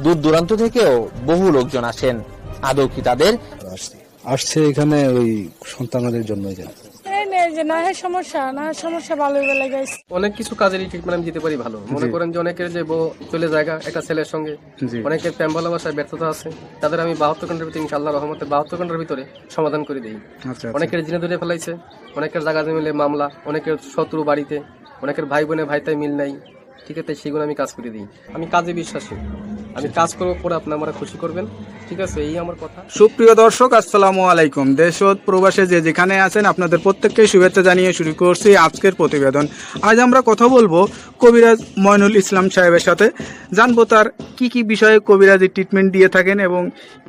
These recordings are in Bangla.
দূর দূরান্ত থেকেও বহু লোকজন আসেন। আদৌ কি তাদের আসছে এখানে ওই সন্তানদের জন্যই যায়। অনেক কিছু কাজের ট্রিটমেন্ট আমি দিতে পারি ভালো। মনে করেন যে অনেকের যে বউ চলে জায়গা একটা ছেলের সঙ্গে, অনেকের প্রেম ভালোবাসায় ব্যর্থতা আছে, তাদের আমি 72 ঘন্টার ভিতরে ইনশাআল্লাহ রহমতে 72 ঘন্টার ভিতরে সমাধান করে দিই। অনেকের জিনে ধরে ফেলাইছে, অনেকের জায়গা মিলে মামলা, অনেকের শত্রু বাড়িতে, অনেকের ভাই বোনে ভাইতাই মিল নাই, ঠিক আছে, সেগুলো আমি কাজ করে দিই। আমি কাজে বিশ্বাসী, আমি কাজ করবো পরে আপনি আমার খুশি করবেন, ঠিক আছে, এই আমার কথা। সুপ্রিয় দর্শক, আসসালামু আলাইকুম। দেশ ও প্রবাসে যে যেখানে আছেন আপনাদের প্রত্যেককে শুভেচ্ছা জানিয়ে শুরু করছি আজকের প্রতিবেদন। আজ আমরা কথা বলবো কবিরাজ ময়নুল ইসলাম সাহেবের সাথে, জানবো তার কি কি বিষয়ে কবিরাজি ট্রিটমেন্ট দিয়ে থাকেন এবং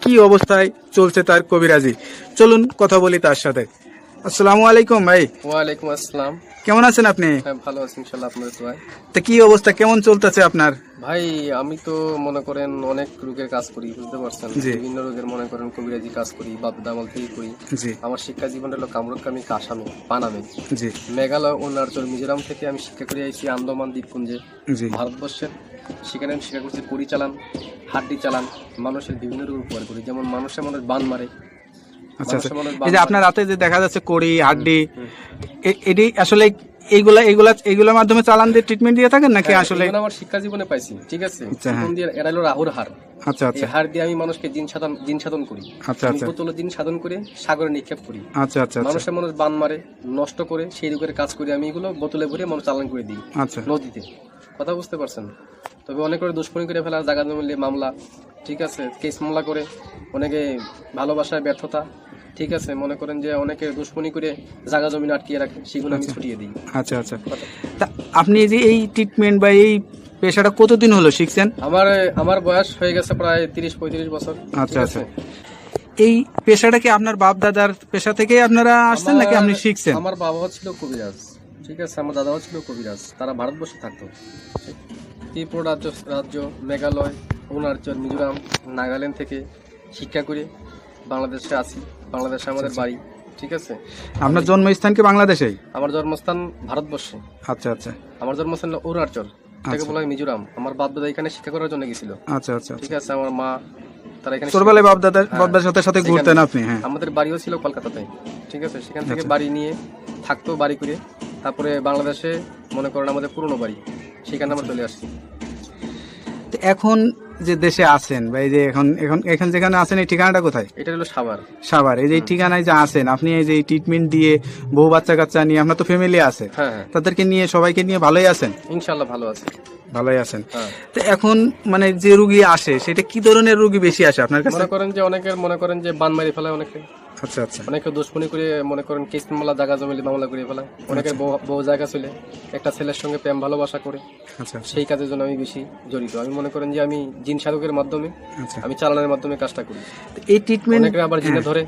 কি অবস্থায় চলছে তার কবিরাজি। চলুন কথা বলি তার সাথে। আসসালামু আলাইকুম ভাই। ওয়ালাইকুম আসসালাম। কেমন আছেন আপনি? হ্যাঁ, ভালো আছি ইনশাআল্লাহ, আপনাদের দোয়ায়। তা কি অবস্থা, কেমন চলতেছে আপনার? ভাই আমি তো মনে করেন অনেক রোগের কাজ করি, বুঝতে পারছেন, বিভিন্ন রোগের মনে করেন কবিরাজি কাজ করি, বাপদামাল থেকে করি। আমার শিক্ষা জীবন হলো কামরুকামি, কাসামে, পানামে, মেঘালয়, অরুণাচল, মিজোরাম থেকে আমি শিক্ষা করে আইছি আন্দামান দ্বীপপুঞ্জে, ভারতবর্ষের। সেখানে আমি শিক্ষা করছি কড়ি চালান, হাড্ডি চালান, মানুষের বিভিন্ন রোগ উপকার করি। যেমন মানুষের মানুষ বান মারে। আচ্ছা, এই যে আপনার রাতে যে দেখা যাচ্ছে কড়ি হাড্ডি, এটি আসলে এইগুলোর মাধ্যমে চালান দিয়ে ট্রিটমেন্ট দিয়ে থাকেন নাকি? আসলে আমার শিক্ষা জীবনে পাইছি, ঠিক আছে। এরা হলো রাহুর হার। আচ্ছা আচ্ছা, হার দিয়ে আমি মানুষকে জিন সাধন করি। আচ্ছা আচ্ছা, বোতল জিন সাধন করে সাগরে নিক্ষেপ করি। আচ্ছা আচ্ছা, মানুষের মানুষ বান মারে, নষ্ট করে, সেই রোগের কাজ করি আমি। এগুলো বোতলে ভরে মানুষ চালান করে দিই নদীতে। কথা বুঝতে পারছেন? তবে অনেক করে দুষ্কর্মী করে ফেলা, জায়গা জমিলে মামলা, ঠিক আছে, কেস মামলা করে, অনেকে ভালোবাসায় ব্যর্থতা, ঠিক আছে, মনে করেন যে অনেকে দুশ্মনী করে জায়গা জমি আটকিয়ে রাখে, সেগুলো আমি ছুটিয়ে দিই। আচ্ছা আচ্ছা, তা আপনি যে এই ট্রিটমেন্ট বা এই পেশাটা কতদিন হলো শিখছেন? আমার বয়স হয়ে গেছে প্রায় 30-35 বছর। আচ্ছা আচ্ছা, এই পেশাটা কি আপনার বাপ দাদার পেশা থেকে আপনারা আসছেন নাকি আপনি শিখছেন? আমার বাবাও ছিল কবিরাজ, ঠিক আছে, আমার দাদাও ছিল কবিরাজ। তারা ভারতবর্ষে থাকতো, ত্রিপুরা রাজ্য, মেঘালয়, অরুণাচল, মিজোরাম, নাগাল্যান্ড থেকে শিক্ষা করে বাংলাদেশে আসি। বাংলাদেশে আমাদের বাড়ি, ঠিক আছে। আপনার জন্মস্থান কি বাংলাদেশেই? আমার জন্মস্থান ভারতবর্ষে। আচ্ছা আচ্ছা, আমার জন্মস্থান অরুণাচল, এটাকে বলা হয় মিজোরাম। আমার বাপ দাদা এখানে শিক্ষা করার জন্য গেছিল। আচ্ছা আচ্ছা, ঠিক আছে। আমার মা, তারা এখানে ছোটবেলায় বাপ দাদার সাথে ঘুরতেন আপনি? হ্যাঁ, আমাদের বাড়িও ছিল কলকাতাতে, ঠিক আছে। সেখান থেকে বাড়ি নিয়ে থাকতো, বাড়ি করে তারপরে বাংলাদেশে মনে করেন আমাদের পুরনো বাড়ি, সেখানে আমরা চলে আসছি। এখন যে দেশে আছেন বা এই যে এখন যেখানে আছেন, এই ঠিকানাটা কোথায়? এটা হলো সাভার। সাভার, এই যে ঠিকানায় যে আছেন আপনি, এই যে ট্রিটমেন্ট দিয়ে বউ বাচ্চা কাচ্চা নিয়ে, আপনার তো ফ্যামিলি আছে, তাদেরকে নিয়ে, সবাইকে নিয়ে ভালোই আছেন? ইনশাআল্লাহ ভালো আছে, ভালোই আছেন। তো এখন মানে যে রোগী আসে, সেটা কি ধরনের রোগী বেশি আসে আপনার কাছে? মনে করেন যে অনেকের মনে করেন যে বান মারি ফেলায় অনেকে। আচ্ছা আচ্ছা, অনেকে দুশ্মনী করে মনে করেন কেস মামলা, জায়গা জমিলে মামলা করে ফেলায়। অনেকের বউ জায়গা চলে একটা ছেলের সঙ্গে প্রেম ভালোবাসা করে। আচ্ছা, সেই কাজের জন্য আমি বেশি জড়িত। আমি মনে করেন যে আমি জিন সাধকের মাধ্যমে, আমি চালানোর মাধ্যমে কাজটা করি। এই ট্রিটমেন্ট অনেকে আবার জিনে ধরে,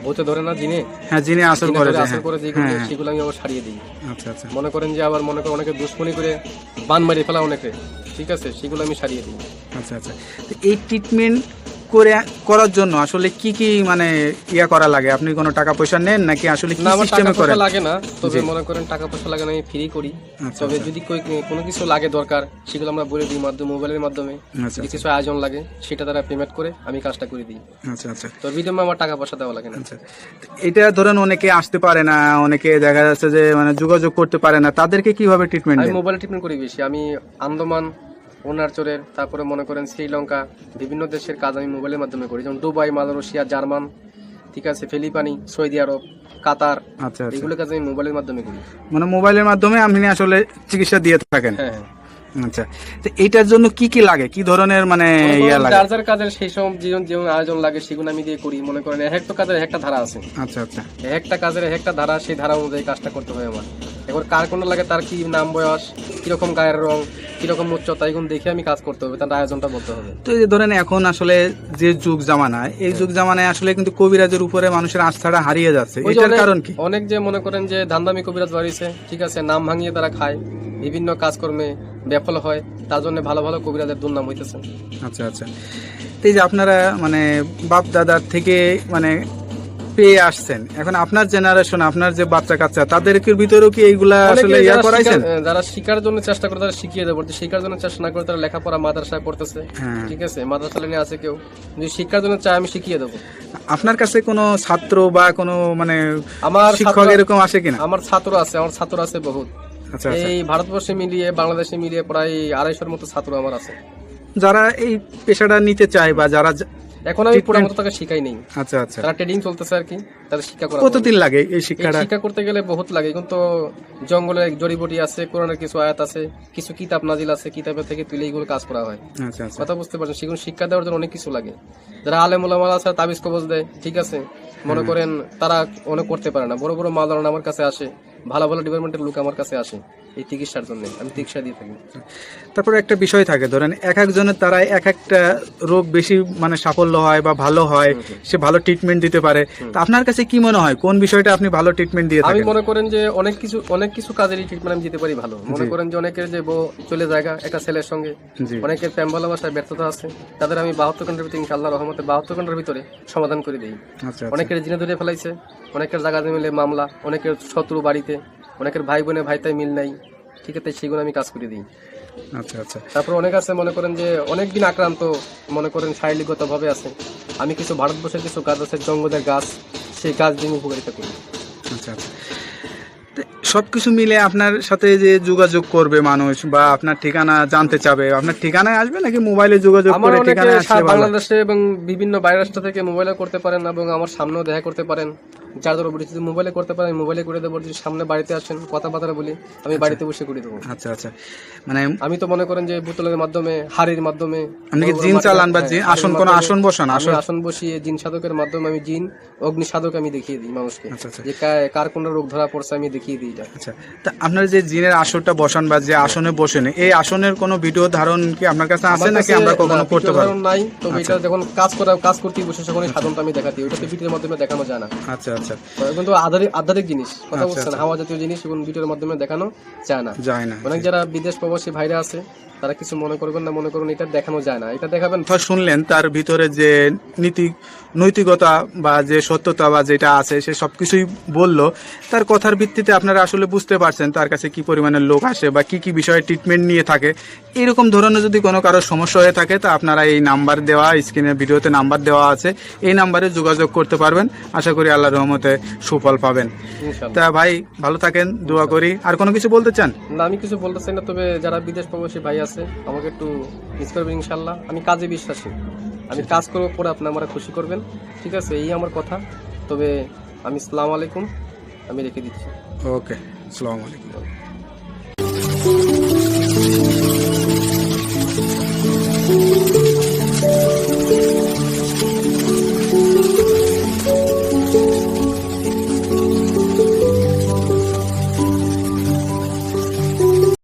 ভূতে ধরে না, জিনে, হ্যাঁ, জিনে আসর করে সেগুলো আমি আবার ছাড়িয়ে দিই। আচ্ছা আচ্ছা, মনে করেন যে আবার মনে করেন অনেকে দুশ্মনী করে বান মারি ফেলা অনেকে, ঠিক আছে, সেগুলো আমি ছাড়িয়ে দিই। আচ্ছা আচ্ছা, এই ট্রিটমেন্ট করার জন্য আসলে কি কি মানে করা লাগে? আপনি কোনো টাকা পয়সা নেন নাকি আসলে কি সিস্টেমে করেন? লাগে না, তবে মনে করেন টাকা পয়সা লাগে না, আমি ফ্রি করি। তবে যদি কোনো কিছু লাগে দরকার, সেগুলো আমরা বলে দিই মোবাইলের মাধ্যমে। কিছু আয়োজন লাগে, সেটা তারা পেমেন্ট করে আমি কাজটা করে দিই। আচ্ছা আচ্ছা, তো বিনিময়ে আমার টাকা পয়সা দেওয়া লাগে না। আচ্ছা, এটা ধরেন অনেকে আসতে পারে না, অনেকে দেখা যাচ্ছে যে মানে যোগাযোগ করতে পারে না, তাদেরকে কিভাবে ট্রিটমেন্ট? আমি মোবাইলে ট্রিটমেন্ট করি বেশি। আমি আন্দামান, অরুণাচলের, তারপরে মনে করেন শ্রীলঙ্কা, বিভিন্ন দেশের কাজ আমি মোবাইলের মাধ্যমে করি। যেমন দুবাই, মালয়েশিয়া, জার্মান, ঠিক আছে, ফিলিপাইনি, সৌদি আরব, কাতার, এগুলো কাজ আমি মোবাইলের মাধ্যমে করি। মানে মোবাইলের মাধ্যমে আপনি আসলে চিকিৎসা দিয়ে থাকেন? হ্যাঁ। আচ্ছা, তো এইটার জন্য কি কি লাগে, কি ধরনের মানে যার কাজের সেই সব যেমন আয়োজন লাগে, সেগুলো আমি দিয়ে করি। মনে করেন একটা কাজের একটা ধারা আছে। আচ্ছা আচ্ছা, একটা কাজের একটা ধারা, সেই ধারা অনুযায়ী কাজটা করতে হয় আমার। এবার কার কোন লাগে, তার কি নাম, বয়স, কিরকম গায়ের রং, কিরকম উচ্চতা, এগুলো দেখে আমি কাজ করতে হবে, তার আয়োজনটা বলতে হবে। তো এই ধরেন এখন আসলে যে যুগ জামানা, এই যুগ জামানায় আসলে কিন্তু কবিরাজের উপরে মানুষের আস্থাটা হারিয়ে যাচ্ছে, এটার কারণ কি? অনেক যে মনে করেন যে ধান্দামি কবিরাজ বাড়িছে, ঠিক আছে, নাম ভাঙিয়ে তারা খায়, বিভিন্ন কাজকর্মে ব্যাফল হয়, তার জন্য ভালো ভালো কবিরাজের দুর্নাম হইতেছে। আচ্ছা আচ্ছা, এই যে আপনারা মানে বাপ দাদার থেকে মানে পেয়ে আসছেন, এখন আপনার জেনারেশন, আপনার যে বাচ্চা কাচ্চা, তাদেরকে ভিতরেও কি এইগুলা আসলে অনেকে ইয়া যারা করাইছেন? যারা শিকার জন্য চেষ্টা করে তারা শিখিয়ে দেবো, শিকার জন্য চেষ্টা না করে তারা লেখাপড়া মাদ্রাসায় পড়তেছে, হ্যাঁ। ঠিক আছে, মাদ্রাসা লাইনে আছে কেউ, যদি শিক্ষার জন্য চায় আমি শিখিয়ে দেবো। আপনার কাছে কোনো ছাত্র বা কোনো মানে আমার শিক্ষক ছাত্র- এরকম আসে কিনা? আমার ছাত্র আছে বহুত। আচ্ছা আচ্ছা। এই ভারতবর্ষে মিলিয়ে বাংলাদেশে মিলিয়ে প্রায় 250-র মতো ছাত্র আমার আছে। যারা এই পেশাটা নিতে চায় বা যারা এখন আমি পুরো মতো তাকে শিখাই নেই, আচ্ছা আচ্ছা, তারা ট্রেডিং চলতেছে আর কি, তারা শিক্ষা করা। কতদিন লাগে এই এই শিক্ষাটা? শিক্ষা করতে গেলে বহুত লাগে, কিন্তু জঙ্গলে জড়িবুটি আছে, কোরআনের কিছু আয়াত আছে, কিছু কিতাব নাজিল আছে, কিতাবের থেকে তুলে এইগুলো কাজ করা হয়। আচ্ছা আচ্ছা। কথা বুঝতে পারছেন, সেগুলো শিক্ষা দেওয়ার জন্য অনেক কিছু লাগে। যারা আলেম ওলামা আছে তাবিজ কবজ দেয়, ঠিক আছে, মনে করেন তারা অনেক করতে পারে না, বড় বড় মাওলানা আমার কাছে আসে, ভালো ভালো ডিপার্টমেন্টের লোক আমার কাছে আসে এই চিকিৎসার জন্য, আমি চিকিৎসা দিয়ে থাকি। তারপরে একটা বিষয় থাকে, ধরেন এক একজনের দ্বারা এক একটা রোগ বেশি মানে সাফল্য হয় বা ভালো হয়, সে ভালো ট্রিটমেন্ট দিতে পারে। তো আপনার কাছে কি মনে হয় কোন বিষয়টা আপনি ভালো ট্রিটমেন্ট দিয়ে আমি থাকেন? মনে করেন যে অনেক কিছু কাজেরই ট্রিটমেন্ট আমি দিতে পারি ভালো। মনে করেন যে অনেকের যে বউ চলে জায়গা একটা ছেলের সঙ্গে, জি। অনেকের প্রেম ভালোবাসায় ব্যর্থতা আছে, তাদের আমি 72 ঘন্টার ভিতরে ইনশাআল্লাহ রহমতে 72 ঘন্টার ভিতরে সমাধান করে দিই। আচ্ছা আচ্ছা। অনেকের জিনে ধরে ফেলাইছে, অনেকের জায়গা মিলে মামলা, অনেকের শত্রু বাড়িতে, অনেকের ভাই বোনে ভাইতাই মিল নাই, ঠিক আছে, সেগুলো আমি কাজ করে দিই। আচ্ছা আচ্ছা। তারপর অনেক আছে মনে করেন যে অনেকদিন আক্রান্ত, মনে করেন শারীরিকগত ভাবে আছে, আমি কিছু ভারতবর্ষের কিছু গাছ আছে, জঙ্গলের গাছ, সেই গাছ দিয়ে উপকারিতা করি। আচ্ছা আচ্ছা। তো সবকিছু মিলে আপনার সাথে যে যোগাযোগ করবে মানুষ বা আপনার ঠিকানা জানতে চাবে, আপনার ঠিকানায় আসবে নাকি মোবাইলে যোগাযোগ আমার করে অনেকে ঠিকানায় আসলে ভালো? বাংলাদেশে এবং বিভিন্ন বাইরের রাষ্ট্র থেকে মোবাইলে করতে পারেন এবং আমার সামনেও দেখা করতে পারেন। যার ধরো বলি যদি মোবাইলে করতে পারেন মোবাইলে করে দেবো, যদি সামনে বাড়িতে আসেন কথাবার্তা বলি আমি বাড়িতে বসে করে দেবো। আচ্ছা আচ্ছা। মানে আমি তো মনে করেন যে বোতলের মাধ্যমে, হাড়ির মাধ্যমে আপনি কি বড় বড় জিন মাটির- চালান বা হ্যাঁ, জিন হাড়ির আসন, কোনো মাধ্যমে আসন বসান? আমি আসন? আসন বসিয়ে জিন সাধকের মাধ্যমে আমি জিন অগ্নি সাধক আমি দেখিয়ে দিই মানুষকে, আচ্ছা আচ্ছা। যে কার কোন রোগ ধরা পড়ছে আমি দেখিয়ে দিই এটা। আচ্ছা, তা আপনার যে জিনের আসনটা বসান বা যে আসনে বসেন, এই আসনের কোনো ভিডিও ধারণ কি আপনার কাছে আছে আমার নাকি কাছে আমরা কখনো না, করতে ভিডিও পারবো? ধারণ নাই, তবে এটা যখন কাজ করতে বসে তখন এই সাধনটা আমি দেখাতে, ওটাতে ভিডিওর মাধ্যমে দেখানো যায় না, আচ্ছা আচ্ছা। কিন্তু আধ্যাত্মিক জিনিস, কথা আচ্ছা, বলছেন, হাওয়া জাতীয় জিনিস এবং ভিডিওর মাধ্যমে দেখানো যায় না। যায় না। অনেক যারা বিদেশ প্রবাসী ভাইরা আছে তারা কিছু মনে করবেন না, মনে করুন এটা দেখানো যায় না, এটা দেখাবেন। কথা শুনলেন, তার ভিতরে যে নৈতিকতা বা যে সত্যতা বা যেটা আছে সে সবকিছুই বললো। তার কথার ভিত্তিতে আপনারা আসলে বুঝতে পারছেন তার কাছে কি পরিমাণে লোক আসে বা কি কি বিষয়ে ট্রিটমেন্ট নিয়ে থাকে। এরকম ধরনের যদি কোনো কারো সমস্যা হয়ে থাকে তা আপনারা এই নাম্বার দেওয়া, স্ক্রিনের ভিডিওতে নাম্বার দেওয়া আছে, এই নাম্বারে যোগাযোগ করতে পারবেন। আশা করি আল্লাহর রহমতে সুফল পাবেন। ইনশাআল্লাহ। তা ভাই ভালো থাকেন, দোয়া করি। আর কোনো কিছু বলতে চান? না, আমি কিছু বলতে চাই না, তবে যারা বিদেশ প্রবাসী ভাই আছে আমাকে একটু মিস করবেন ইনশাল্লাহ। আমি কাজে বিশ্বাসী, আমি কাজ করবো, পরে আপনি আমার খুশি করবেন, ঠিক আছে, এই আমার কথা। তবে আমি আসসালামু আলাইকুম, আমি রেখে দিচ্ছি। ওকে, আসসালামু আলাইকুম।